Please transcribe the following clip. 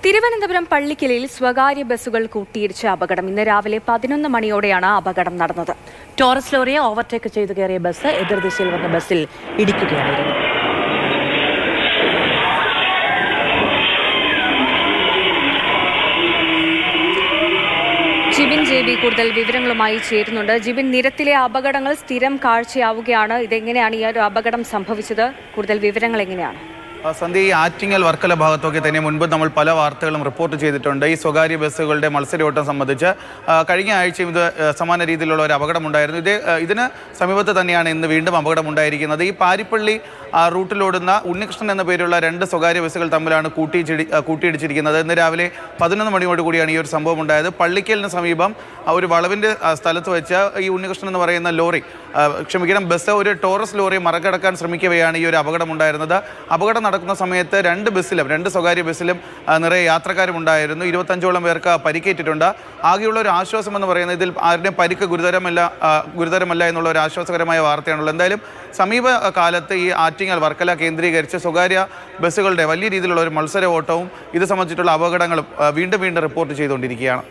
തിരുവനന്തപുരം പള്ളിക്കലിൽ സ്വകാര്യ ബസ്സുകൾ കൂട്ടിയിടിച്ച അപകടം ഇന്ന് രാവിലെ 11 മണിയോടെയാണ് അപകടം നടന്നത്. ടോറസ് ലോറിയെ ഓവർടേക്ക് ചെയ്തു കയറിയ ബസ് എതിർദിശയിൽ വന്ന ബസ്സിൽ ഇടിക്കുകയായിരുന്നു. ജിബിൻ JB കൂടുതൽ വിവരങ്ങളുമായി ചേരുന്നുണ്ട്. ജിബിൻ, നിരത്തിലെ അപകടങ്ങൾ സ്ഥിരം കാഴ്ചയാവുകയാണ്. ഇതെങ്ങനെയാണ് ഈ ഒരു അപകടം സംഭവിച്ചത്? കൂടുതൽ വിവരങ്ങൾ എങ്ങനെയാണ്? സന്ധ്യ, ഈ ആറ്റിങ്ങൽ വർക്കല ഭാഗത്തൊക്കെ തന്നെ മുൻപ് നമ്മൾ പല വാർത്തകളും റിപ്പോർട്ട് ചെയ്തിട്ടുണ്ട്. ഈ സ്വകാര്യ ബസ്സുകളുടെ മത്സരയോട്ടം സംബന്ധിച്ച് കഴിഞ്ഞ ആഴ്ചയും ഇത് സമാന രീതിയിലുള്ള ഒരു അപകടമുണ്ടായിരുന്നു. ഇതിന് സമീപത്ത് തന്നെയാണ് ഇന്ന് വീണ്ടും അപകടമുണ്ടായിരിക്കുന്നത്. ഈ പാരിപ്പള്ളി റൂട്ടിലോടുന്ന ഉണ്ണികൃഷ്ണൻ എന്ന പേരുള്ള 2 സ്വകാര്യ ബസ്സുകൾ തമ്മിലാണ് കൂട്ടിയിടിച്ചിരിക്കുന്നത്. ഇന്ന് രാവിലെ 11 മണിയോട് കൂടിയാണ് ഈ ഒരു സംഭവം ഉണ്ടായത്. പള്ളിക്കലിന് സമീപം ഒരു വളവിൻ്റെ സ്ഥലത്ത് വെച്ച് ഈ ഉണ്ണികൃഷ്ണൻ എന്ന് പറയുന്ന ബസ് ഒരു ടോറസ് ലോറി മറികടക്കാൻ ശ്രമിക്കവെയാണ് ഈ ഒരു അപകടമുണ്ടായിരുന്നത്. അപകടം നടക്കുന്ന സമയത്ത് 2 സ്വകാര്യ ബസ്സിലും നിറയെ യാത്രക്കാരും ഉണ്ടായിരുന്നു. 25ഓളം പേർക്ക് പരിക്കേറ്റിട്ടുണ്ട്. ആകെയുള്ള ഒരു ആശ്വാസം എന്ന് പറയുന്നത് ഇതിൽ ആരുടെയും പരിക്ക് ഗുരുതരമല്ല എന്നുള്ള ഒരു ആശ്വാസകരമായ വാർത്തയാണുള്ളത്. എന്തായാലും സമീപകാലത്ത് ഈ ആറ്റിങ്ങൽ വർക്കല കേന്ദ്രീകരിച്ച് സ്വകാര്യ ബസ്സുകളുടെ വലിയ രീതിയിലുള്ള ഒരു മത്സര ഓട്ടവും ഇത് സംബന്ധിച്ചിട്ടുള്ള അപകടങ്ങളും വീണ്ടും റിപ്പോർട്ട് ചെയ്തുകൊണ്ടിരിക്കുകയാണ്.